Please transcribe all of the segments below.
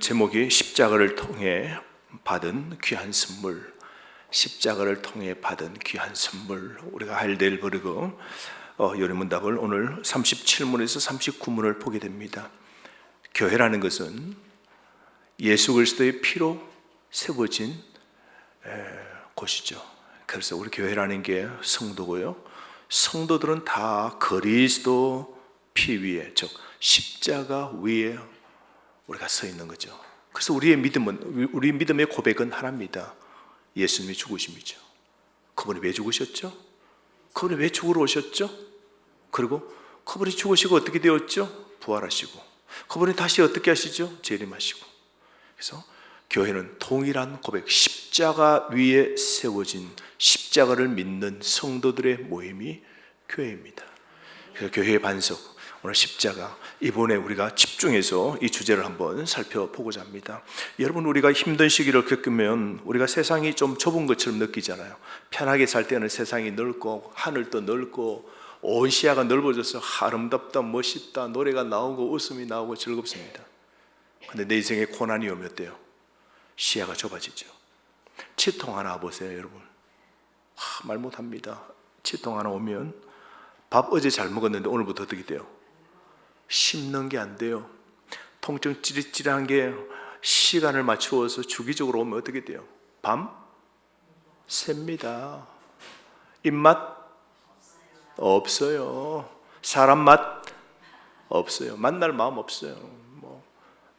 제목이 십자가를 통해 받은 귀한 선물, 십자가를 통해 받은 귀한 선물. 우리가 할례를 버리고 요리문답을 오늘 37문에서 39문을 보게 됩니다. 교회라는 것은 예수 그리스도의 피로 세워진 곳이죠. 그래서 우리 교회라는 게 성도고요, 성도들은 다 그리스도 피 위에, 즉 십자가 위에 우리가 서 있는 거죠. 그래서 우리 믿음의 고백은 하나입니다. 예수님이 죽으심이죠. 그분이 왜 죽으셨죠? 그분이 왜 죽으러 오셨죠? 그리고 그분이 죽으시고 어떻게 되었죠? 부활하시고, 그분이 다시 어떻게 하시죠? 재림하시고. 그래서 교회는 동일한 고백, 십자가 위에 세워진 십자가를 믿는 성도들의 모임이 교회입니다. 그래서 교회의 반석, 오늘 십자가, 이번에 우리가 집중해서 이 주제를 한번 살펴보고자 합니다. 여러분, 우리가 힘든 시기를 겪으면 우리가 세상이 좀 좁은 것처럼 느끼잖아요. 편하게 살 때는 세상이 넓고 하늘도 넓고 온 시야가 넓어져서 아름답다, 멋있다, 노래가 나오고 웃음이 나오고 즐겁습니다. 근데 내 인생에 고난이 오면 어때요? 시야가 좁아지죠. 치통 하나 와보세요, 여러분. 말 못합니다. 치통 하나 오면 밥 어제 잘 먹었는데 오늘부터 어떻게 돼요? 씹는 게 안 돼요. 통증 찌릿찌릿한 게 시간을 맞추어서 주기적으로 오면 어떻게 돼요? 밤 셉니다. 입맛 없어요. 사람 맛 없어요. 만날 마음 없어요.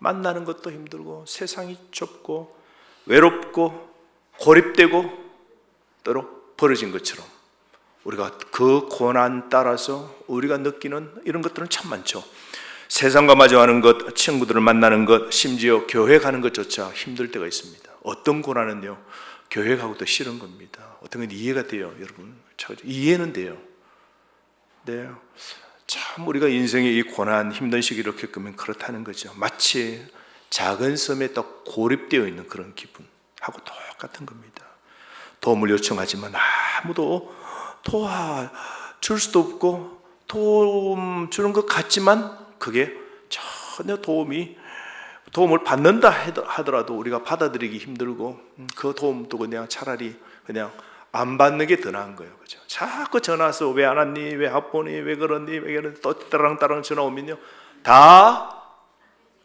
만나는 것도 힘들고, 세상이 좁고 외롭고 고립되고 때로 벌어진 것처럼 우리가 그 고난 따라서 우리가 느끼는 이런 것들은 참 많죠. 세상과 마주하는 것, 친구들을 만나는 것, 심지어 교회 가는 것조차 힘들 때가 있습니다. 어떤 고난은요, 교회 가고도 싫은 겁니다. 어떤 건 이해가 돼요, 여러분. 이해는 돼요. 네, 참 우리가 인생의 이 고난, 힘든 시기를 겪으면 그렇다는 거죠. 마치 작은 섬에 딱 고립되어 있는 그런 기분하고 똑같은 겁니다. 도움을 요청하지만 아무도 도와줄 수도 없고, 도움 주는 것 같지만 그게 전혀 도움을 받는다 하더라도 우리가 받아들이기 힘들고, 그 도움도 그냥 차라리 그냥 안 받는 게 더 나은 거예요. 그죠? 자꾸 전화 와서 왜 안 왔니? 왜 안 보니? 왜 그러니? 왜 그러니? 또 따랑따랑 전화 오면요, 다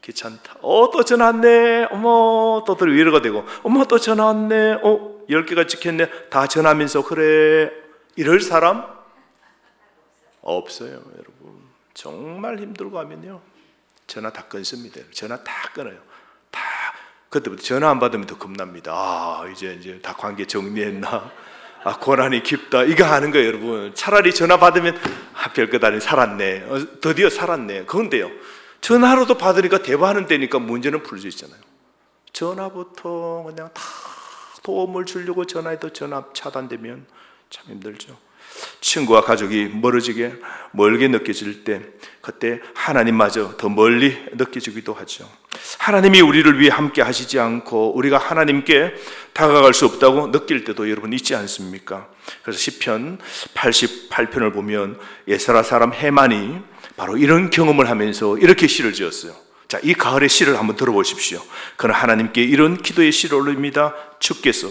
귀찮다. 또 전화 왔네. 어머, 또 위로가 되고, 어머, 또 전화 왔네. 10개가 찍혔네. 다 전화하면서 그래. 이럴 사람 없어요, 여러분. 정말 힘들고 하면요, 전화 다 끊습니다. 전화 다 끊어요. 다. 그때부터 전화 안 받으면 더 겁납니다. 이제 다 관계 정리했나? 고난이 깊다. 이거 하는 거예요, 여러분. 차라리 전화 받으면 별것 아닌 살았네. 드디어 살았네. 그건데요, 전화로도 받으니까 대화하는 데니까 문제는 풀 수 있잖아요. 전화부터 그냥 다 도움을 주려고 전화해도 전화 차단되면 참 힘들죠. 친구와 가족이 멀게 느껴질 때, 그때 하나님마저 더 멀리 느껴지기도 하죠. 하나님이 우리를 위해 함께 하시지 않고 우리가 하나님께 다가갈 수 없다고 느낄 때도 여러분 있지 않습니까? 그래서 시편 88편을 보면 예스라 사람 헤만이 바로 이런 경험을 하면서 이렇게 시를 지었어요. 자, 이 가을의 시를 한번 들어보십시오. 그는 하나님께 이런 기도의 시를 올립니다. 주께서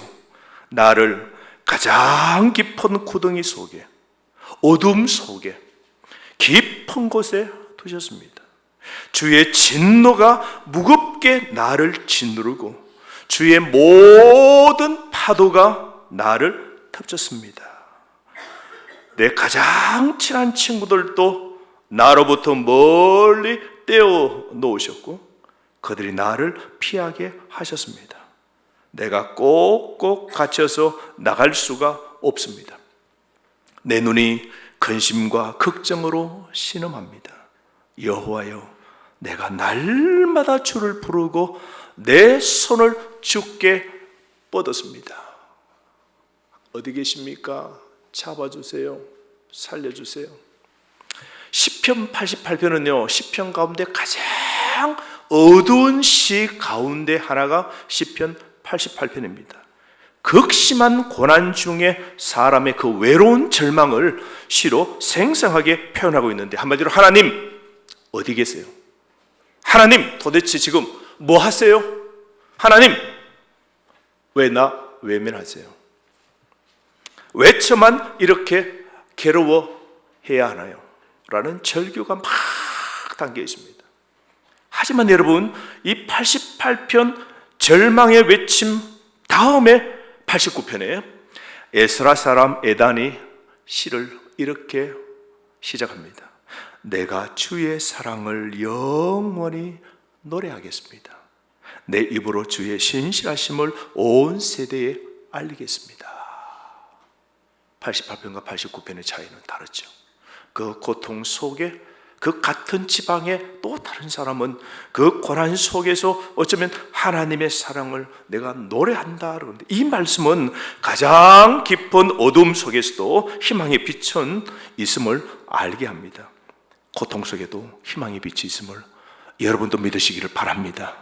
나를 가장 깊은 구덩이 속에, 어둠 속에, 깊은 곳에 두셨습니다. 주의 진노가 무겁게 나를 짓누르고 주의 모든 파도가 나를 덮쳤습니다. 내 가장 친한 친구들도 나로부터 멀리 떼어 놓으셨고 그들이 나를 피하게 하셨습니다. 내가 꼭꼭 갇혀서 나갈 수가 없습니다. 내 눈이 근심과 걱정으로 신음합니다. 여호와여, 내가 날마다 주를 부르고 내 손을 주께 뻗었습니다. 어디 계십니까? 잡아주세요. 살려주세요. 시편 88편은요, 시편 가운데 가장 어두운 시 가운데 하나가 시편 88편입니다. 극심한 고난 중에 사람의 그 외로운 절망을 시로 생생하게 표현하고 있는데, 한마디로 하나님 어디 계세요? 하나님 도대체 지금 뭐 하세요? 하나님, 왜 나 외면하세요? 왜 저만 이렇게 괴로워해야 하나요? 라는 절규가 막 담겨 있습니다. 하지만 여러분, 이 88편 절망의 외침 다음에 89편에 에스라 사람 에단이 시를 이렇게 시작합니다. 내가 주의 사랑을 영원히 노래하겠습니다. 내 입으로 주의 신실하심을 온 세대에 알리겠습니다. 88편과 89편의 차이는 다르죠. 그 고통 속에, 그 같은 지방에 또 다른 사람은 그 고난 속에서 어쩌면 하나님의 사랑을 내가 노래한다. 그러는데 이 말씀은 가장 깊은 어둠 속에서도 희망의 빛은 있음을 알게 합니다. 고통 속에도 희망의 빛이 있음을 여러분도 믿으시기를 바랍니다.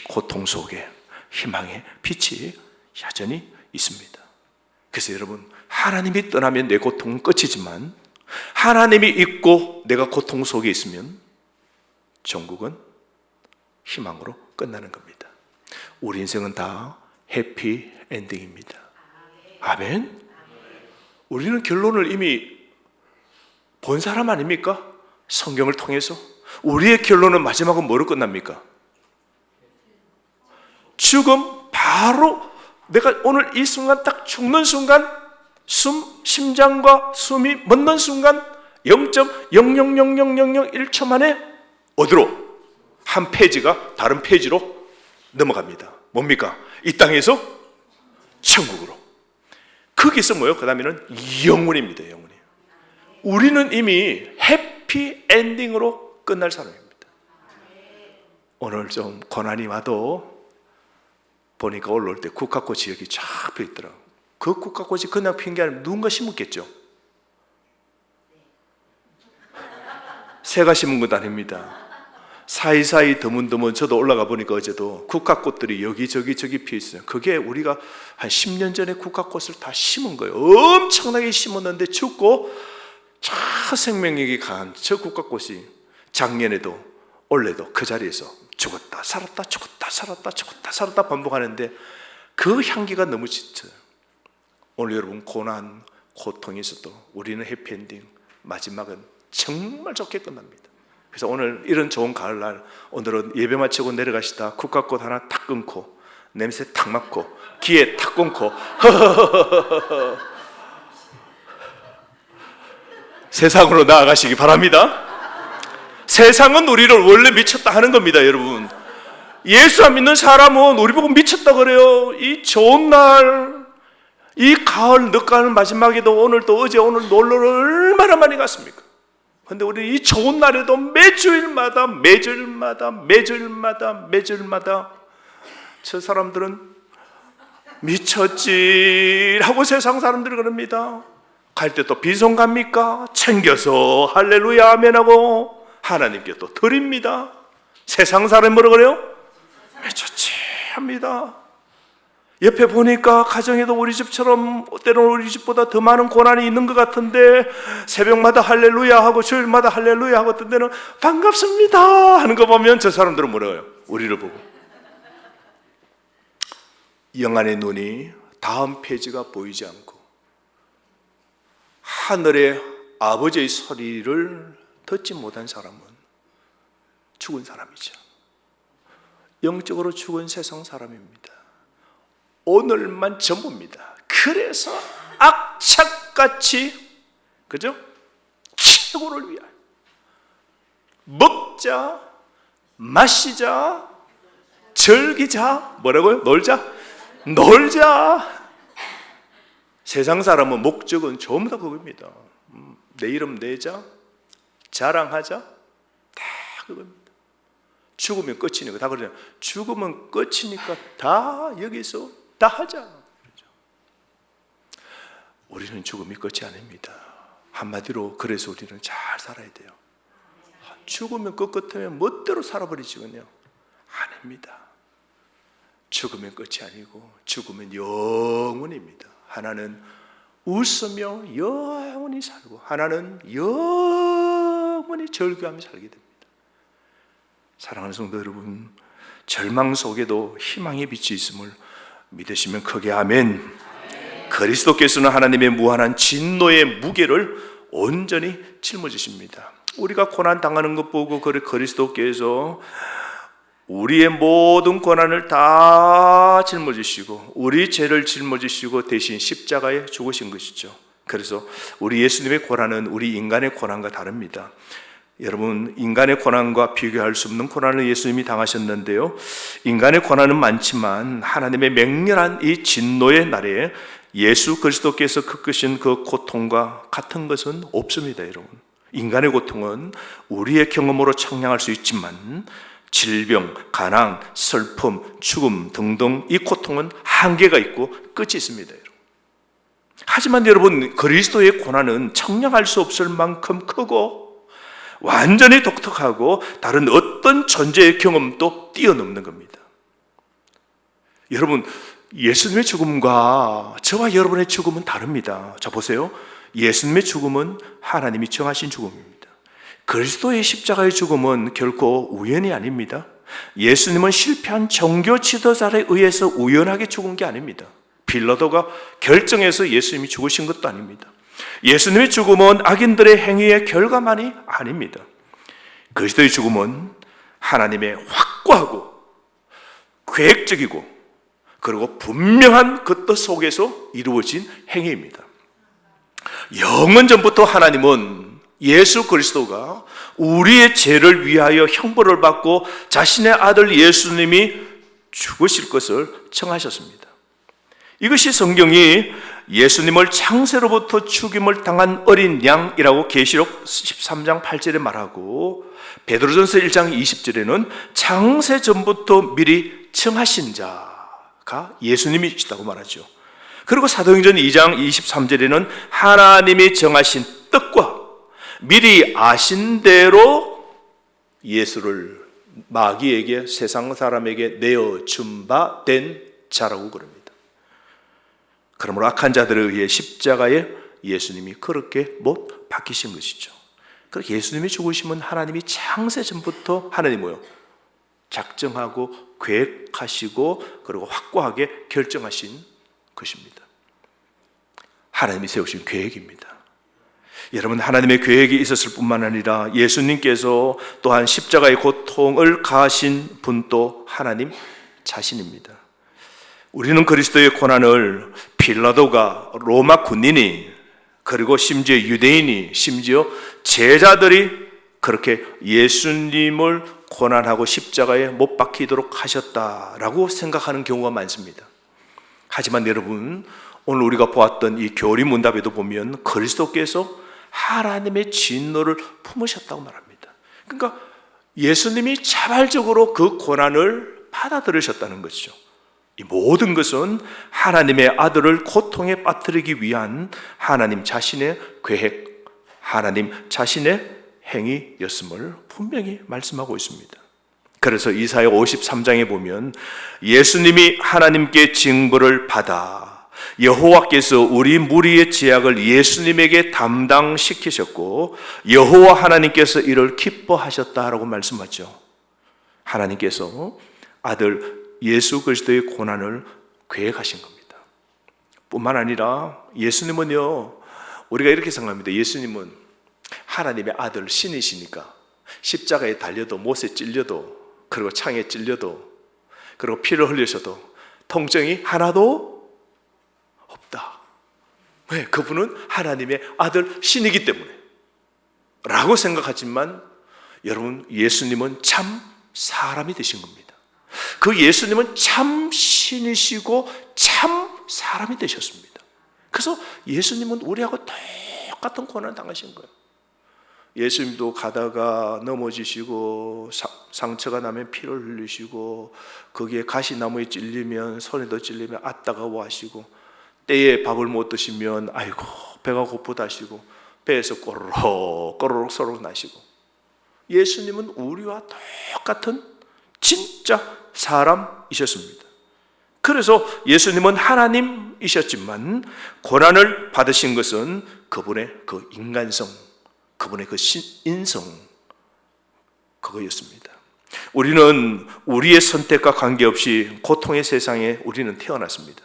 고통 속에 희망의 빛이 여전히 있습니다. 그래서 여러분, 하나님이 떠나면 내 고통은 끝이지만 하나님이 있고 내가 고통 속에 있으면 천국은 희망으로 끝나는 겁니다. 우리 인생은 다 해피 엔딩입니다. 아멘. 우리는 결론을 이미 본 사람 아닙니까? 성경을 통해서 우리의 결론은 마지막은 뭐로 끝납니까? 죽음. 바로 내가 오늘 이 순간 딱 죽는 순간, 심장과 숨이 멎는 순간 0.000001초 만에 어디로? 한 페이지가 다른 페이지로 넘어갑니다. 뭡니까? 이 땅에서 천국으로. 거기서 뭐요? 그 다음에는 영원입니다. 영원히. 우리는 이미 해피 엔딩으로 끝날 사람입니다. 오늘 좀 고난이 와도 보니까 올라올 때 국화꽃이 여기 쫙 펴 있더라고요. 그 국화꽃이 그냥 핀 게 아니라 누군가 심었겠죠. 새가 심은 건 아닙니다. 사이사이 드문드문 저도 올라가 보니까 어제도 국화꽃들이 여기저기 피어 있어요. 그게 우리가 한 10년 전에 국화꽃을 다 심은 거예요. 엄청나게 심었는데 죽고 저 생명력이 강한 저 국화꽃이 작년에도 올해도 그 자리에서 죽었다 살았다 죽었다 살았다 죽었다 살았다 반복하는데 그 향기가 너무 짙어요. 오늘 여러분 고난, 고통이 있어도 우리는 해피엔딩, 마지막은 정말 좋게 끝납니다. 그래서 오늘 이런 좋은 가을날, 오늘은 예배 마치고 내려가시다 국화꽃 하나 탁 끊고 냄새 탁 맡고 귀에 탁 끊고 세상으로 나아가시기 바랍니다. 세상은 우리를 원래 미쳤다 하는 겁니다. 여러분, 예수 안 믿는 사람은 우리 보고 미쳤다 그래요. 이 좋은 날, 이 가을 늦가을 마지막에도 오늘 또 어제 오늘 놀러를 얼마나 많이 갔습니까? 근데 우리 이 좋은 날에도 매주일마다 저 사람들은 미쳤지 하고 세상 사람들이 그럽니다. 갈 때 또 빈손 갑니까? 챙겨서 할렐루야 아멘 하고 하나님께 또 드립니다. 세상 사람이 뭐라 그래요? 미쳤지 합니다. 옆에 보니까 가정에도 우리 집처럼 때로는 우리 집보다 더 많은 고난이 있는 것 같은데 새벽마다 할렐루야 하고 주일마다 할렐루야 하고 어떤 때는 반갑습니다 하는 거 보면 저 사람들은 뭐라고 해요? 우리를 보고 영안의 눈이 다음 페이지가 보이지 않고 하늘의 아버지의 소리를 듣지 못한 사람은 죽은 사람이죠. 영적으로 죽은 세상 사람입니다. 오늘만 전부입니다. 그래서 악착같이, 그죠? 최고를 위하여 먹자, 마시자, 즐기자, 뭐라고요? 놀자. 세상 사람은 목적은 전부 다 그겁니다. 내 이름 내자, 자랑하자, 다 그겁니다. 죽으면 끝이니까 다 그러잖아요. 죽으면 끝이니까 다 여기서 다 하자. 우리는 죽음이 끝이 아닙니다. 한마디로 그래서 우리는 잘 살아야 돼요. 죽으면 끝 같으면 멋대로 살아버리지 그냥. 아닙니다. 죽으면 끝이 아니고 죽으면 영원입니다. 하나는 웃으며 영원히 살고 하나는 영원히 절규하며 살게 됩니다. 사랑하는 성도 여러분, 절망 속에도 희망의 빛이 있음을 믿으시면 크게 아멘. 그리스도께서는 하나님의 무한한 진노의 무게를 온전히 짊어지십니다. 우리가 고난 당하는 것 보고 그리스도께서 우리의 모든 고난을 다 짊어지시고 우리 죄를 짊어지시고 대신 십자가에 죽으신 것이죠. 그래서 우리 예수님의 고난은 우리 인간의 고난과 다릅니다. 여러분, 인간의 고난과 비교할 수 없는 고난을 예수님이 당하셨는데요, 인간의 고난은 많지만 하나님의 맹렬한 이 진노의 날에 예수 그리스도께서 겪으신 그 고통과 같은 것은 없습니다. 여러분, 인간의 고통은 우리의 경험으로 측량할 수 있지만 질병, 가난, 슬픔, 죽음 등등 이 고통은 한계가 있고 끝이 있습니다. 여러분. 하지만 여러분, 그리스도의 고난은 측량할 수 없을 만큼 크고 완전히 독특하고 다른 어떤 존재의 경험도 뛰어넘는 겁니다. 여러분, 예수님의 죽음과 저와 여러분의 죽음은 다릅니다. 자, 보세요. 예수님의 죽음은 하나님이 정하신 죽음입니다. 그리스도의 십자가의 죽음은 결코 우연이 아닙니다. 예수님은 실패한 종교 지도자에 의해서 우연하게 죽은 게 아닙니다. 빌라도가 결정해서 예수님이 죽으신 것도 아닙니다. 예수님의 죽음은 악인들의 행위의 결과만이 아닙니다. 그리스도의 죽음은 하나님의 확고하고 계획적이고 그리고 분명한 그 뜻 속에서 이루어진 행위입니다. 영원 전부터 하나님은 예수 그리스도가 우리의 죄를 위하여 형벌을 받고 자신의 아들 예수님이 죽으실 것을 청하셨습니다. 이것이 성경이 예수님을 창세로부터 죽임을 당한 어린 양이라고 계시록 13장 8절에 말하고, 베드로전서 1장 20절에는 창세 전부터 미리 청하신 자가 예수님이시다고 말하죠. 그리고 사도행전 2장 23절에는 하나님이 정하신 뜻과 미리 아신 대로 예수를 마귀에게, 세상 사람에게 내어준 바 된 자라고 그럽니다. 그러므로 악한 자들에 의해 십자가에 예수님이 그렇게 못 박히신 것이죠. 그렇게 예수님이 죽으시면 하나님이 창세 전부터 하나님 뭐요? 작정하고 계획하시고 그리고 확고하게 결정하신 것입니다. 하나님이 세우신 계획입니다. 여러분, 하나님의 계획이 있었을 뿐만 아니라 예수님께서 또한 십자가의 고통을 가하신 분도 하나님 자신입니다. 우리는 그리스도의 고난을 빌라도가, 로마 군인이, 그리고 심지어 유대인이, 심지어 제자들이 그렇게 예수님을 고난하고 십자가에 못 박히도록 하셨다라고 생각하는 경우가 많습니다. 하지만 여러분, 오늘 우리가 보았던 이 교리문답에도 보면 그리스도께서 하나님의 진노를 품으셨다고 말합니다. 그러니까 예수님이 자발적으로 그 고난을 받아들이셨다는 것이죠. 이 모든 것은 하나님의 아들을 고통에 빠뜨리기 위한 하나님 자신의 계획, 하나님 자신의 행위였음을 분명히 말씀하고 있습니다. 그래서 이사야 53장에 보면 예수님이 하나님께 징벌을 받아 여호와께서 우리 무리의 죄악을 예수님에게 담당시키셨고 여호와 하나님께서 이를 기뻐하셨다라고 말씀하죠. 하나님께서 아들 예수 그리스도의 고난을 계획하신 겁니다. 뿐만 아니라 예수님은요, 우리가 이렇게 생각합니다. 예수님은 하나님의 아들 신이시니까 십자가에 달려도, 못에 찔려도, 그리고 창에 찔려도, 그리고 피를 흘리셔도 통증이 하나도 없다. 왜? 그분은 하나님의 아들 신이기 때문에 라고 생각하지만, 여러분, 예수님은 참 사람이 되신 겁니다. 그 예수님은 참 신이시고 참 사람이 되셨습니다. 그래서 예수님은 우리하고 똑같은 고난을 당하신 거예요. 예수님도 가다가 넘어지시고 상처가 나면 피를 흘리시고 거기에 가시나무에 찔리면, 손에도 찔리면 아따가워 하시고, 때에 밥을 못 드시면 아이고 배가 고프다 하시고 배에서 꼬르륵 꼬르륵 소리 나시고, 예수님은 우리와 똑같은 진짜 사람이셨습니다. 그래서 예수님은 하나님이셨지만 고난을 받으신 것은 그분의 그 인간성, 그분의 그 인성, 그거였습니다. 우리는 우리의 선택과 관계없이 고통의 세상에 우리는 태어났습니다.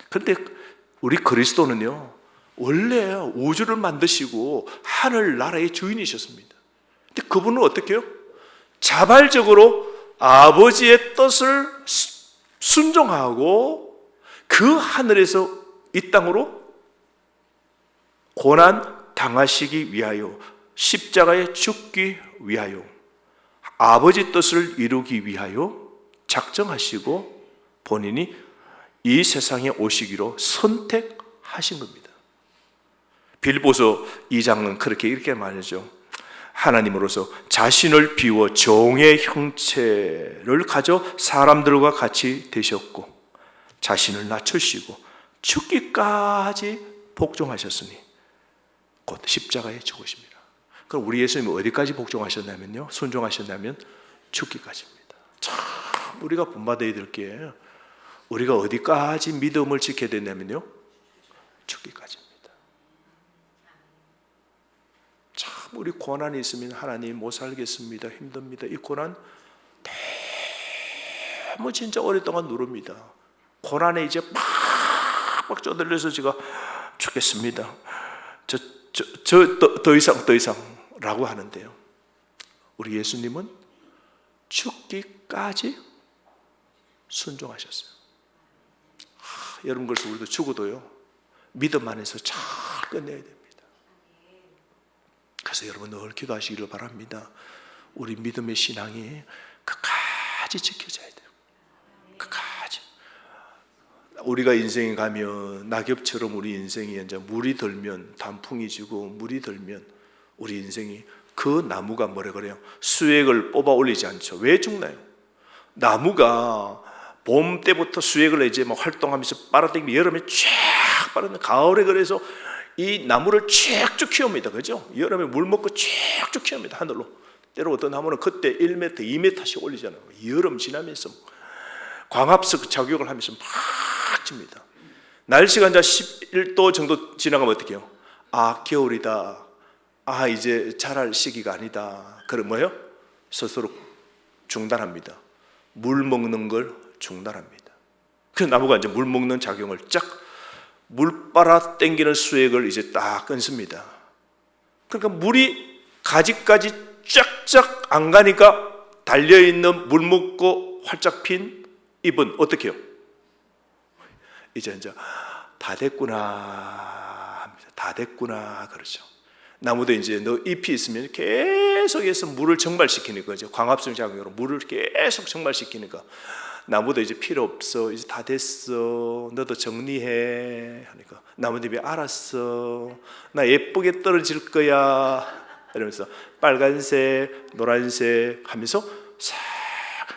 그런데 우리 그리스도는요, 원래 우주를 만드시고 하늘 나라의 주인이셨습니다. 근데 그분은 어떻게 해요? 자발적으로 아버지의 뜻을 순종하고 그 하늘에서 이 땅으로 고난 당하시기 위하여, 십자가에 죽기 위하여, 아버지 뜻을 이루기 위하여 작정하시고 본인이 이 세상에 오시기로 선택하신 겁니다. 빌보서 2장은 그렇게 이렇게 말하죠. 하나님으로서 자신을 비워 종의 형체를 가져 사람들과 같이 되셨고 자신을 낮추시고 죽기까지 복종하셨으니 곧 십자가에 죽으십니다. 그럼 우리 예수님은 어디까지 복종하셨냐면요, 순종하셨냐면 죽기까지입니다. 참 우리가 본받아야 될 게, 우리가 어디까지 믿음을 지켜야 되냐면요, 죽기까지입니다. 참 우리 고난이 있으면 하나님 못 살겠습니다, 힘듭니다, 이 고난 너무 진짜 오랫동안 누릅니다. 고난에 이제 팍팍 쪼들려서 제가 죽겠습니다, 더 이상 라고 하는데요, 우리 예수님은 죽기까지 순종하셨어요. 여러분, 그래서 우리도 죽어도요, 믿음 안에서 잘 끝내야 됩니다. 그래서 여러분 늘 기도하시기를 바랍니다. 우리 믿음의 신앙이 끝까지 지켜져야 돼요. 끝까지. 우리가 인생에 가면 낙엽처럼 우리 인생이 이제 물이 들면, 단풍이 지고 물이 들면 우리 인생이, 그 나무가 뭐라 그래요? 수액을 뽑아 올리지 않죠. 왜 죽나요? 나무가 봄 때부터 수액을 이제 막 활동하면서 빨아당기면 여름에 쫙 빨아당기면 가을에, 그래서 이 나무를 쭉쭉 키웁니다. 그죠? 여름에 물 먹고 쭉쭉 키웁니다. 하늘로. 때로 어떤 나무는 그때 1m, 2m씩 올리잖아요. 여름 지나면서 광합성 작용을 하면서 막 칩니다. 날씨가 이제 11도 정도 지나가면 어떻게 해요? 아, 겨울이다. 아, 이제 자랄 시기가 아니다. 그럼 뭐예요? 스스로 중단합니다. 물 먹는 걸 중단합니다. 그래서 나무가 이제 물 먹는 작용을 물 빨아 당기는 수액을 이제 딱 끊습니다. 그러니까 물이 가지까지 쫙쫙 안 가니까 달려있는 물 먹고 활짝 핀 잎은 어떻게 해요? 이제 다 됐구나 합니다. 다 됐구나 그러죠. 나무도 이제 너 잎이 있으면 계속해서 물을 증발시키는 거죠. 광합성 작용으로 물을 계속 증발시키니까 나무도 이제 필요 없어, 이제 다 됐어, 너도 정리해 하니까 나무도 알았어, 나 예쁘게 떨어질 거야 이러면서 빨간색, 노란색 하면서 싹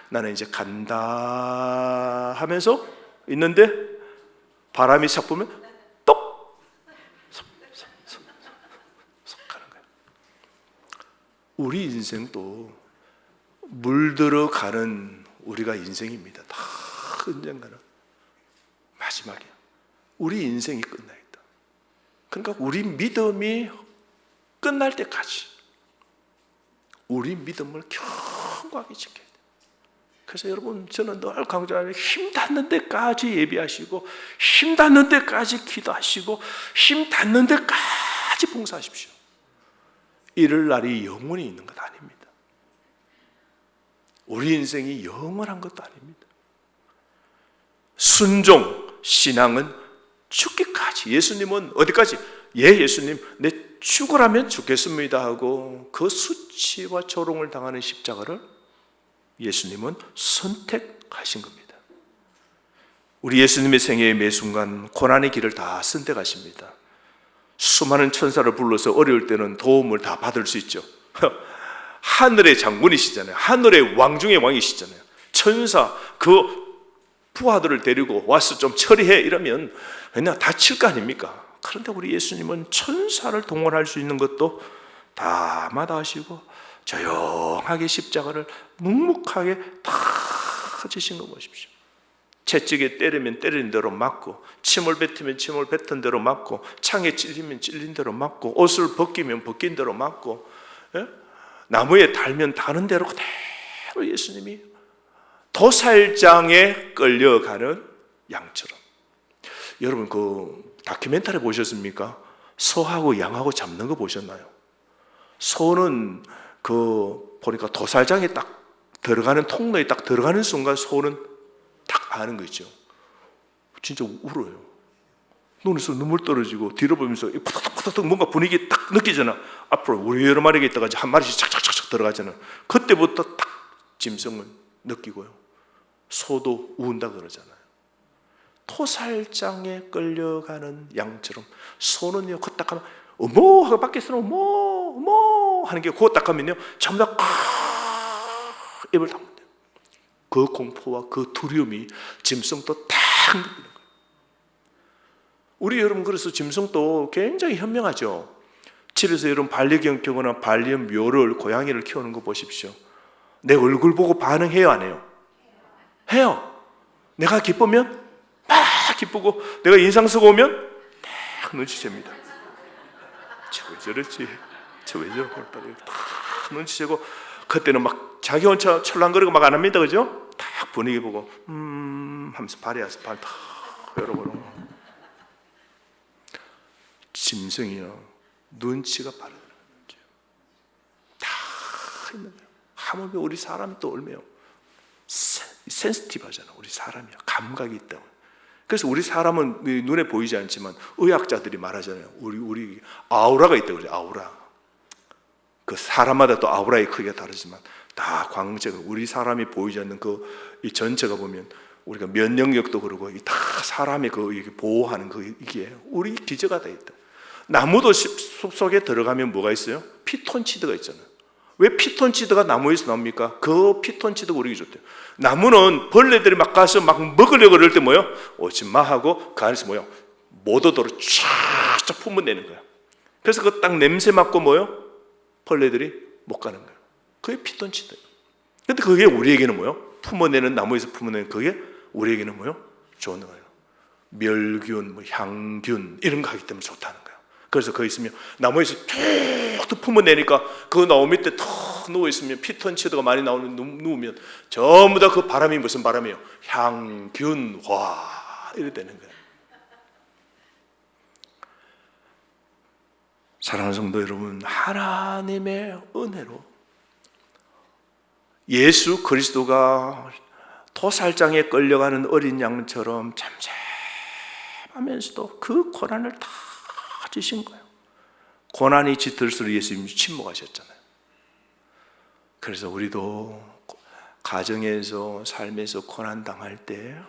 나는 이제 간다 하면서 있는데 바람이 싹 불면 똑 하는 거예요. 우리 인생도 물들어가는 우리가 인생입니다. 다 언젠가는 마지막에 우리 인생이 끝나있다. 그러니까 우리 믿음이 끝날 때까지 우리 믿음을 견고하게 지켜야 돼요. 그래서 여러분, 저는 늘 강조하는, 힘 닿는 데까지 예비하시고 힘 닿는 데까지 기도하시고 힘 닿는 데까지 봉사하십시오. 이럴 날이 영원히 있는 것 아닙니다. 우리 인생이 영원한 것도 아닙니다. 순종, 신앙은 죽기까지. 예수님은 어디까지? 예수님 내 죽으라면 죽겠습니다 하고 그 수치와 조롱을 당하는 십자가를 예수님은 선택하신 겁니다. 우리 예수님의 생애의 매 순간 고난의 길을 다 선택하십니다. 수많은 천사를 불러서 어려울 때는 도움을 다 받을 수 있죠. 하늘의 장군이시잖아요. 하늘의 왕 중의 왕이시잖아요. 천사 그 부하들을 데리고 와서 좀 처리해 이러면 그냥 다칠 거 아닙니까? 그런데 우리 예수님은 천사를 동원할 수 있는 것도 다 마다하시고 조용하게 십자가를 묵묵하게 다 지신 거 보십시오. 채찍에 때리면 때리는 대로 맞고, 침을 뱉으면 침을 뱉은 대로 맞고, 창에 찔리면 찔린 대로 맞고, 옷을 벗기면 벗긴 대로 맞고, 예? 나무에 달면 다는 대로 그대로 그대로 예수님이 도살장에 끌려가는 양처럼. 여러분 그 다큐멘터리 보셨습니까? 소하고 양하고 잡는 거 보셨나요? 소는 그 보니까 도살장에 딱 들어가는 통로에 딱 들어가는 순간 소는 딱 아는 거 있죠. 진짜 울어요. 눈에서 눈물 떨어지고 뒤로 보면서 푸덕푸덕 뭔가 분위기 딱 느끼잖아. 앞으로 우리 여러 마리가 있다가 한 마리씩 착착착착 들어가잖아. 그때부터 딱 짐승을 느끼고요. 소도 운다 그러잖아요. 토살장에 끌려가는 양처럼 소는요, 그거 딱 하면 어머 하고 밖에서는 어머 하는 게 그거 딱 하면요 전부 다 입을 닫는다. 그 공포와 그 두려움이 짐승도 딱 느끼는 거예요. 우리 여러분 그래서 짐승도 굉장히 현명하죠. 집에서 여러분 반려견 반려묘를 고양이를 키우는 거 보십시오. 내 얼굴 보고 반응해요 안 해요? 해요. 내가 기쁘면 막 기쁘고 내가 인상 쓰고 오면 딱 눈치챕니다. 저 왜 저랬지? 저 왜 저럴까? 딱 눈치채고 그때는 막 자기 혼자 철랑거리고 막 안 합니다. 그죠? 딱 분위기 보고 하면서 발에서 발 탁 열어보는 거. 짐승이요 눈치가 빠르다는 거죠. 다 있는 거예요. 하물며 우리 사람이 또 얼마요 센시티브하잖아. 우리 사람이요 감각이 있다고. 그래서 우리 사람은 눈에 보이지 않지만 의학자들이 말하잖아요. 우리 아우라가 있다고 그래요. 아우라. 그 사람마다 또 아우라의 크기가 다르지만 다 광채가 우리 사람이 보이지 않는 이 전체가 보면 우리가 면역력도 그러고 다 사람의 보호하는 이게 우리 기저가 다 있다. 나무도 숲속에 들어가면 뭐가 있어요? 피톤치드가 있잖아요. 왜 피톤치드가 나무에서 나옵니까? 그 피톤치드가 우리에게 좋대요. 나무는 벌레들이 막 가서 막 먹으려고 그럴 때 뭐요? 오지 마 하고 그 안에서 뭐요? 모도도로 쫙쫙 품어내는 거야. 그래서 그 딱 냄새 맡고 뭐요? 벌레들이 못 가는 거예요. 그게 피톤치드예요. 근데 그게 우리에게는 뭐요? 품어내는 나무에서 품어내는 그게 우리에게는 뭐요? 좋은 거예요. 멸균, 향균 이런 거 하기 때문에 좋다는 거예요. 그래서 거기 있으면 나무에서 툭툭 품어내니까 그 나무 밑에 툭 누워있으면 피톤치드가 많이 누우면 전부 다 그 바람이 무슨 바람이에요? 향균화 이렇게 되는 거예요. 사랑하는 성도 여러분, 하나님의 은혜로 예수 그리스도가 도살장에 끌려가는 어린 양처럼 잠잠하면서도 그 고난을 다 지신 거예요. 고난이 짙을수록 예수님이 침묵하셨잖아요. 그래서 우리도 가정에서 삶에서 고난 당할 때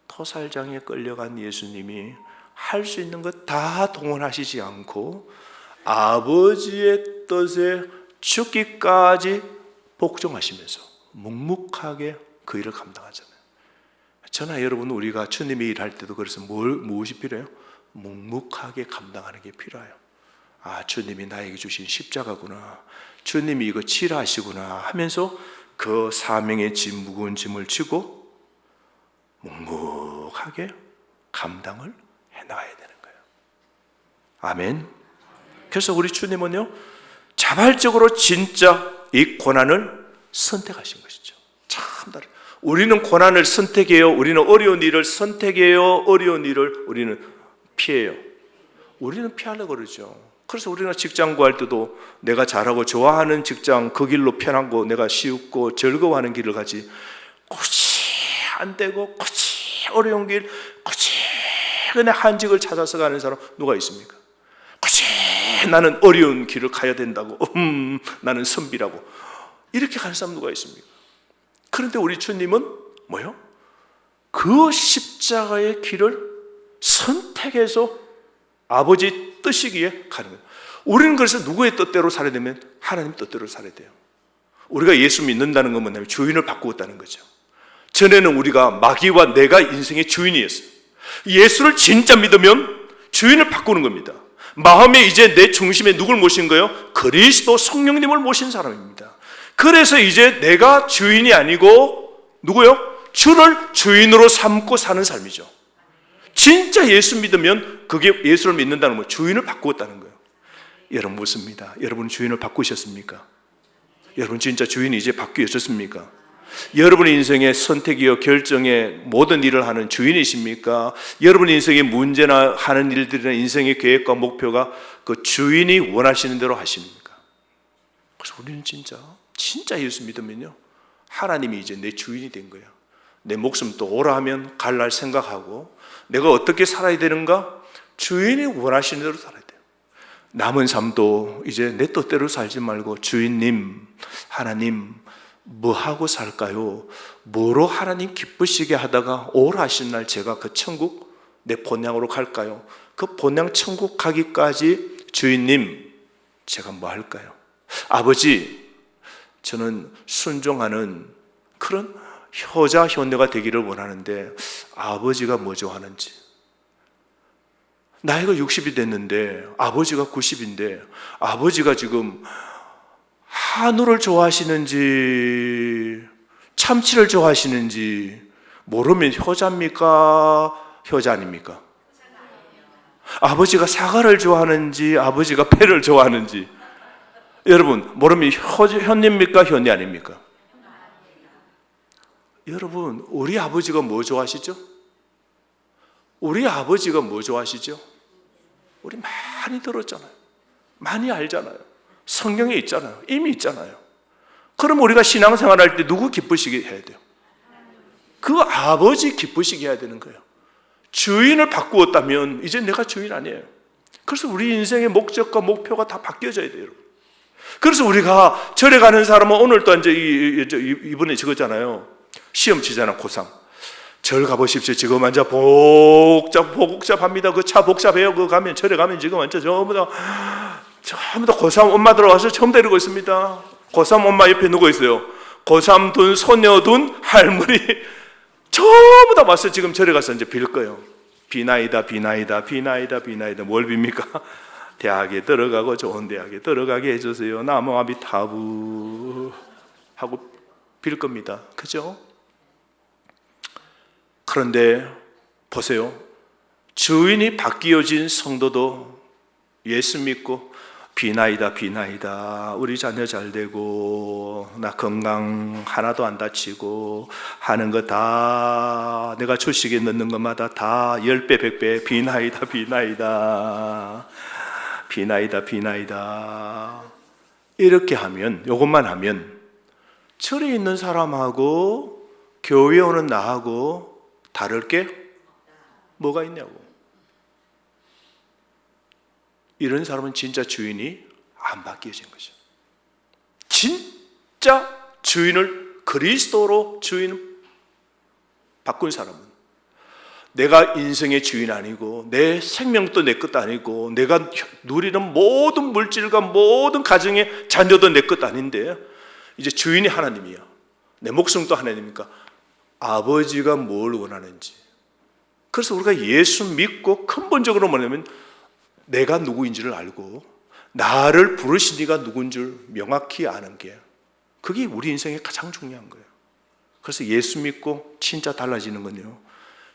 토살장에 끌려간 예수님이 할 수 있는 것 다 동원하시지 않고 아버지의 뜻에 죽기까지 복종하시면서 묵묵하게 그 일을 감당하잖아요. 저나 여러분 우리가 주님의 일할 때도 그래서 무엇이 필요해요? 묵묵하게 감당하는 게 필요해요. 아, 주님이 나에게 주신 십자가구나, 주님이 이거 치료하시구나 하면서 그 사명의 짐, 무거운 짐을 지고 묵묵하게 감당을 해나가야 되는 거예요. 아멘. 그래서 우리 주님은요 자발적으로 진짜 이 고난을 선택하신 것이죠. 참 다르. 우리는 고난을 선택해요. 우리는 어려운 일을 선택해요. 어려운 일을 우리는 피해요. 우리는 피하려고 그러죠. 그래서 우리가 직장 구할 때도 내가 잘하고 좋아하는 직장 그 길로 편하고 내가 쉽고 즐거워하는 길을 가지, 굳이 안 되고 굳이 어려운 길, 굳이 그냥 한직을 찾아서 가는 사람 누가 있습니까? 굳이 나는 어려운 길을 가야 된다고 나는 선비라고 이렇게 가는 사람 누가 있습니까? 그런데 우리 주님은 뭐요? 그 십자가의 길을 선택해서 아버지 뜻이기에 가는 거예요. 우리는 그래서 누구의 뜻대로 살아야 되면 하나님 뜻대로 살아야 돼요. 우리가 예수 믿는다는 건 뭐냐면 주인을 바꾸었다는 거죠. 전에는 우리가 마귀와 내가 인생의 주인이었어요. 예수를 진짜 믿으면 주인을 바꾸는 겁니다. 마음에 이제 내 중심에 누굴 모신 거예요? 그리스도 성령님을 모신 사람입니다. 그래서 이제 내가 주인이 아니고 누구요? 주를 주인으로 삼고 사는 삶이죠. 진짜 예수 믿으면 그게 예수를 믿는다는 건 주인을 바꾸었다는 거예요. 여러분 묻습니다. 여러분 주인을 바꾸셨습니까? 여러분 진짜 주인이 이제 바뀌어졌습니까? 여러분의 인생의 선택이요 결정의 모든 일을 하는 주인이십니까? 여러분의 인생의 문제나 하는 일들이나 인생의 계획과 목표가 그 주인이 원하시는 대로 하십니까? 그래서 우리는 진짜 예수 믿으면요, 하나님이 이제 내 주인이 된 거예요. 내 목숨 또 오라 하면 갈 날 생각하고, 내가 어떻게 살아야 되는가? 주인이 원하시는 대로 살아야 돼요. 남은 삶도 이제 내 뜻대로 살지 말고, 주인님, 하나님, 뭐 하고 살까요? 뭐로 하나님 기쁘시게 하다가 오라 하시는 날 제가 그 천국, 내 본향으로 갈까요? 그 본향 천국 가기까지 주인님, 제가 뭐 할까요? 아버지, 저는 순종하는 그런 효자, 효녀가 되기를 원하는데 아버지가 뭐 좋아하는지, 나이가 60이 됐는데 아버지가 90인데 아버지가 지금 한우를 좋아하시는지 참치를 좋아하시는지 모르면 효자입니까? 효자 아닙니까? 아버지가 사과를 좋아하는지 아버지가 배를 좋아하는지 여러분 모르면 현입니까? 현이 아닙니까? 여러분 우리 아버지가 뭐 좋아하시죠? 우리 아버지가 뭐 좋아하시죠? 우리 많이 들었잖아요. 많이 알잖아요. 성경에 있잖아요. 이미 있잖아요. 그럼 우리가 신앙생활 할 때 누구 기쁘시게 해야 돼요? 그 아버지 기쁘시게 해야 되는 거예요. 주인을 바꾸었다면 이제 내가 주인 아니에요. 그래서 우리 인생의 목적과 목표가 다 바뀌어져야 돼요. 그래서 우리가 절에 가는 사람은 오늘 또 이제 이번에 적었잖아요. 시험 치잖아, 고3. 절 가보십시오. 지금 완전 복잡합니다. 그 차 복잡해요. 그거 가면, 절에 가면 지금 완전 전부 다 고3 엄마 들어와서 처음 데리고 있습니다. 고3 엄마 옆에 누구 있어요? 고3 둔, 소녀 둔, 할머니. 전부 다 와서 지금 절에 가서 이제 빌 거예요. 비나이다. 뭘 빕니까? 대학에 들어가고 좋은 대학에 들어가게 해주세요. 나무아비 타부 하고 빌 겁니다. 그죠? 그런데 보세요. 주인이 바뀌어진 성도도 예수 믿고 비나이다. 우리 자녀 잘 되고 나 건강 하나도 안 다치고 하는 거 다 내가 주식에 넣는 것마다 다 10배 100배 비나이다. 이렇게 하면, 이것만 하면 절에 있는 사람하고 교회 오는 나하고 다를 게 뭐가 있냐고. 이런 사람은 진짜 주인이 안 바뀌어진 거죠. 진짜 주인을 그리스도로 주인 바꾼 사람은 내가 인생의 주인 아니고 내 생명도 내 것도 아니고 내가 누리는 모든 물질과 모든 가정의 자녀도 내 것도 아닌데 이제 주인이 하나님이야. 내 목숨도 하나님이니까 아버지가 뭘 원하는지. 그래서 우리가 예수 믿고 근본적으로 뭐냐면 내가 누구인지를 알고 나를 부르신 이가 누군 줄 명확히 아는 게, 그게 우리 인생에 가장 중요한 거예요. 그래서 예수 믿고 진짜 달라지는 건요,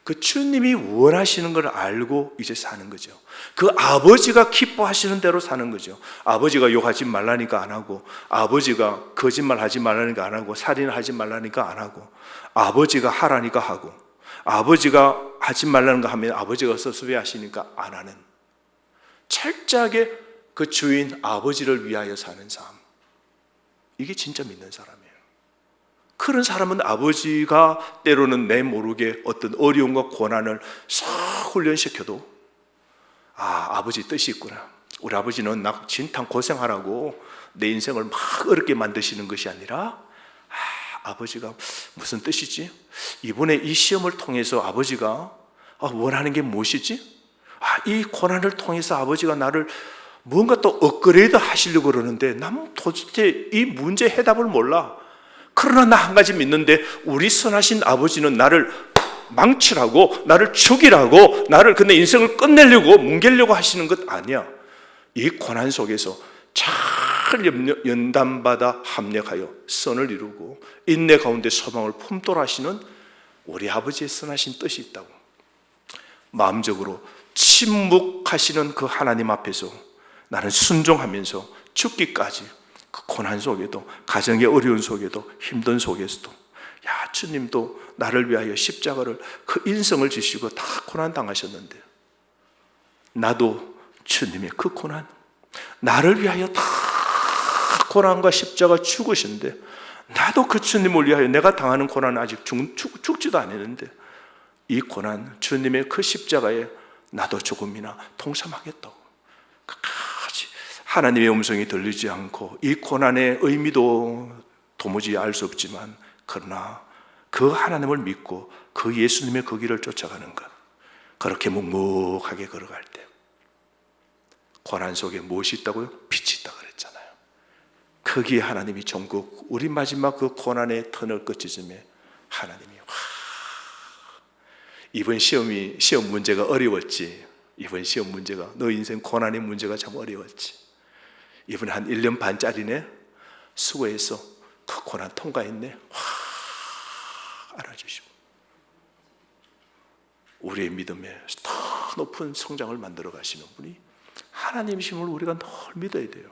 그 주님이 원하시는 걸 알고 이제 사는 거죠. 그 아버지가 기뻐하시는 대로 사는 거죠. 아버지가 욕하지 말라니까 안 하고, 아버지가 거짓말하지 말라니까 안 하고, 살인하지 말라니까 안 하고, 아버지가 하라니까 하고, 아버지가 하지 말라는 거 하면 아버지가 섭섭해하시니까 안 하는, 철저하게 그 주인 아버지를 위하여 사는 삶, 이게 진짜 믿는 사람이에요. 그런 사람은 아버지가 때로는 내 모르게 어떤 어려움과 고난을 싹 훈련시켜도 아버지 뜻이 있구나. 우리 아버지는 나 진탕 고생하라고 내 인생을 막 어렵게 만드시는 것이 아니라 아버지가 무슨 뜻이지? 이번에 이 시험을 통해서 아버지가 원하는 게 무엇이지? 이 고난을 통해서 아버지가 나를 뭔가 또 업그레이드 하시려고 그러는데 난 도대체 이 문제 해답을 몰라. 그러나 나 한 가지 믿는데 우리 선하신 아버지는 나를 망치라고, 나를 죽이라고, 나를 근데 인생을 끝내려고 뭉개려고 하시는 것 아니야. 이 고난 속에서 잘 연단받아 합력하여 선을 이루고 인내 가운데 소망을 품도록 하시는 우리 아버지의 선하신 뜻이 있다고. 마음적으로 침묵하시는 그 하나님 앞에서 나는 순종하면서 죽기까지 그 고난 속에도, 가정의 어려운 속에도, 힘든 속에서도, 야, 주님도 나를 위하여 십자가를, 그 인성을 지시고 다 고난 당하셨는데, 나도 주님의 그 고난, 나를 위하여 다 고난과 십자가 죽으신데, 나도 그 주님을 위하여 내가 당하는 고난은 아직 죽지도 않았는데, 이 고난, 주님의 그 십자가에 나도 조금이나 동참하겠다고. 끝까지 하나님의 음성이 들리지 않고, 이 고난의 의미도 도무지 알 수 없지만, 그러나 그 하나님을 믿고 그 예수님의 그 길을 쫓아가는 것, 그렇게 묵묵하게 걸어갈 때 고난 속에 무엇이 있다고요? 빛이 있다고 그랬잖아요. 거기에 하나님이 종국, 우리 마지막 그 고난의 터널 끝쯤에 하나님이 이번 시험 문제가 어려웠지. 이번 시험 문제가, 너 인생 고난의 문제가 참 어려웠지. 이번에 한 1년 반짜리네. 수고해서 그 고난 통과했네. 알아주시고 우리의 믿음에 더 높은 성장을 만들어 가시는 분이 하나님이심을 우리가 늘 믿어야 돼요.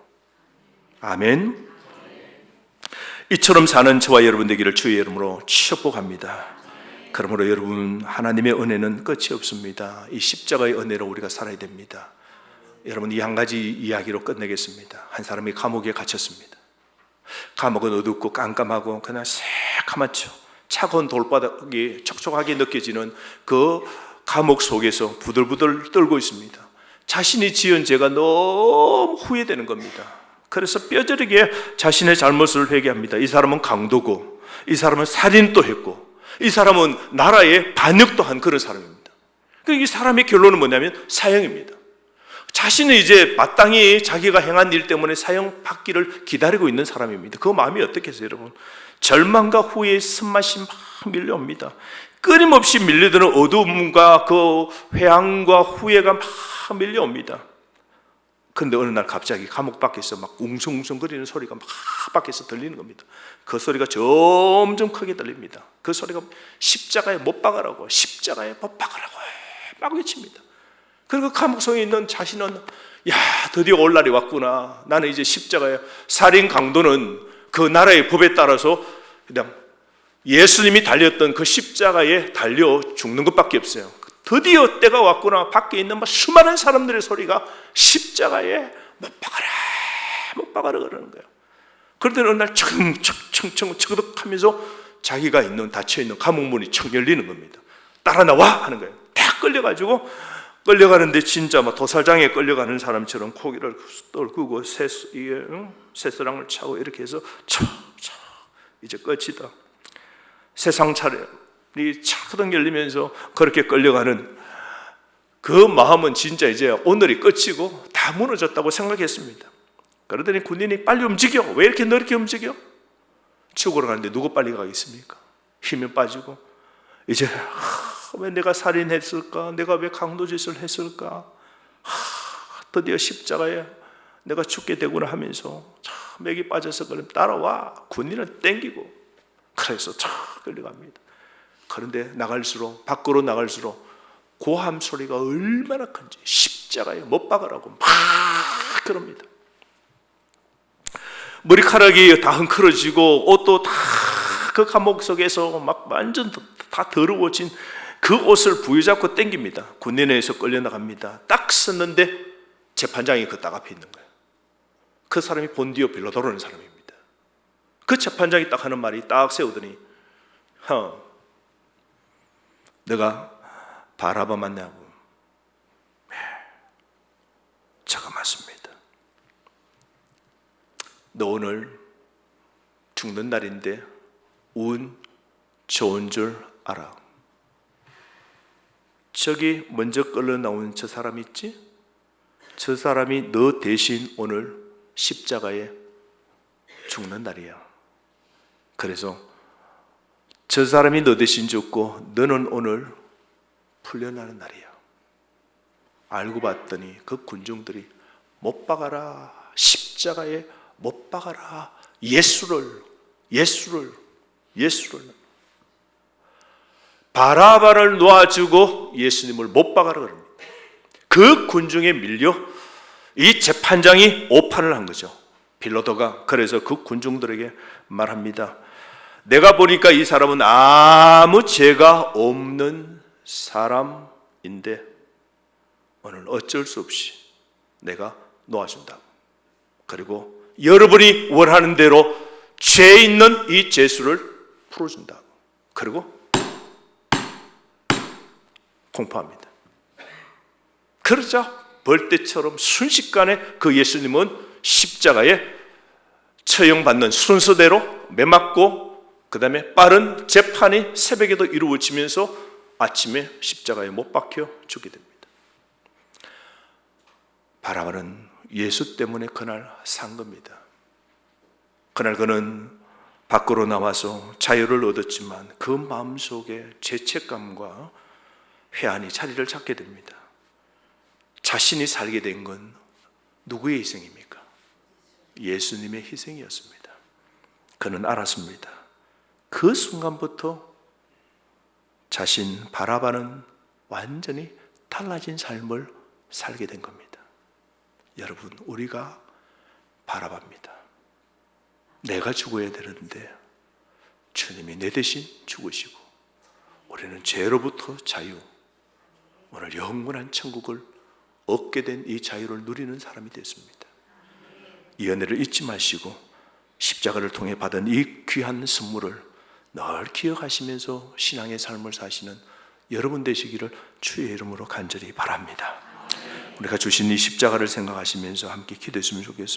아멘. 이처럼 사는 저와 여러분 되기를 주의 이름으로 축복합니다. 그러므로 여러분, 하나님의 은혜는 끝이 없습니다. 이 십자가의 은혜로 우리가 살아야 됩니다. 여러분, 이 한 가지 이야기로 끝내겠습니다. 한 사람이 감옥에 갇혔습니다. 감옥은 어둡고 깜깜하고 그냥 새카맣죠. 차가운 돌바닥이 촉촉하게 느껴지는 그 감옥 속에서 부들부들 떨고 있습니다. 자신이 지은 죄가 너무 후회되는 겁니다. 그래서 뼈저리게 자신의 잘못을 회개합니다. 이 사람은 강도고, 이 사람은 살인도 했고, 이 사람은 나라에 반역도 한 그런 사람입니다. 이 사람의 결론은 뭐냐면 사형입니다. 자신은 이제 마땅히 자기가 행한 일 때문에 사형 받기를 기다리고 있는 사람입니다. 그 마음이 어떻겠어요, 여러분? 절망과 후회의 쓴맛이 막 밀려옵니다. 끊임없이 밀려드는 어두움과 그 회항과 후회가 막 밀려옵니다. 근데 어느 날 갑자기 감옥 밖에서 막 웅성웅성거리는 소리가 막 밖에서 들리는 겁니다. 그 소리가 점점 크게 들립니다. 그 소리가 십자가에 못 박으라고, 십자가에 못 박으라고 막 외칩니다. 그리고 감옥 속에 있는 자신은, 야, 드디어 올 날이 왔구나. 나는 이제 십자가에, 살인 강도는 그 나라의 법에 따라서 그냥 예수님이 달렸던 그 십자가에 달려 죽는 것밖에 없어요. 드디어 때가 왔구나. 밖에 있는 수많은 사람들의 소리가 십자가에 못 박아라, 못 박아라 그러는 거예요. 그런데 어느 날 청청청청하면서 자기가 닫혀있는 감옥문이 청 열리는 겁니다. 따라 나와 하는 거예요. 딱 끌려가는데 진짜 막 도살장에 끌려가는 사람처럼 고개를 떨구고 새스랑을 차고 이렇게 해서 이제 끝이다. 세상 차례이 차크덩 열리면서 그렇게 끌려가는 그 마음은 진짜 이제 오늘이 끝이고 다 무너졌다고 생각했습니다. 그러더니 군인이 빨리 움직여. 왜 이렇게 늦게 움직여? 죽으러 가는데 누구 빨리 가겠습니까? 힘이 빠지고 이제 왜 내가 살인했을까? 내가 왜 강도짓을 했을까? 드디어 십자가에 내가 죽게 되구나 하면서 맥이 빠져서 그럼 따라와. 군인은 땡기고 그래서 끌려갑니다. 그런데 밖으로 나갈수록 고함 소리가 얼마나 큰지, 십자가에 못 박으라고 막 그럽니다. 머리카락이 다 헝클어지고 옷도 다 그 감옥 속에서 막 완전 다 더러워진 그 옷을 부여잡고 땡깁니다. 군인회에서 끌려나갑니다. 딱 섰는데 재판장이 그 딱 앞에 있는 거예요. 그 사람이 본디오 빌라도라는 사람입니다. 그 재판장이 딱 하는 말이 딱 세우더니, 내가 바라바 만나고, 저가 맞습니다. 너 오늘 죽는 날인데 운 좋은 줄 알아. 저기 먼저 끌려 나온 저 사람 있지? 저 사람이 너 대신 오늘 십자가에 죽는 날이야. 그래서 저 사람이 너 대신 죽고 너는 오늘 풀려나는 날이야. 알고 봤더니 그 군중들이 못 박아라, 십자가에 못 박아라, 예수를 바라바를 놓아주고 예수님을 못 박아라 그럽니다. 그 군중에 밀려 이 재판장이 오판을 한 거죠. 빌라도가 그래서 그 군중들에게 말합니다. 내가 보니까 이 사람은 아무 죄가 없는 사람인데 오늘 어쩔 수 없이 내가 놓아준다. 그리고 여러분이 원하는 대로 죄 있는 이 죄수를 풀어준다. 그리고 공포합니다. 그러자 벌떼처럼 순식간에 그 예수님은 십자가에 처형받는 순서대로 매맞고 그 다음에 빠른 재판이 새벽에도 이루어지면서 아침에 십자가에 못 박혀 죽게 됩니다. 바라바는 예수 때문에 그날 산 겁니다. 그날 그는 밖으로 나와서 자유를 얻었지만 그 마음속에 죄책감과 회한이 자리를 잡게 됩니다. 자신이 살게 된 건 누구의 희생입니까? 예수님의 희생이었습니다. 그는 알았습니다. 그 순간부터 자신 바라바는 완전히 달라진 삶을 살게 된 겁니다. 여러분, 우리가 바라바입니다. 내가 죽어야 되는데 주님이 내 대신 죽으시고 우리는 죄로부터 자유, 오늘 영원한 천국을 얻게 된 이 자유를 누리는 사람이 됐습니다. 이 은혜를 잊지 마시고 십자가를 통해 받은 이 귀한 선물을 늘 기억하시면서 신앙의 삶을 사시는 여러분 되시기를 주의 이름으로 간절히 바랍니다. 우리가 주신 이 십자가를 생각하시면서 함께 기도했으면 좋겠습니다.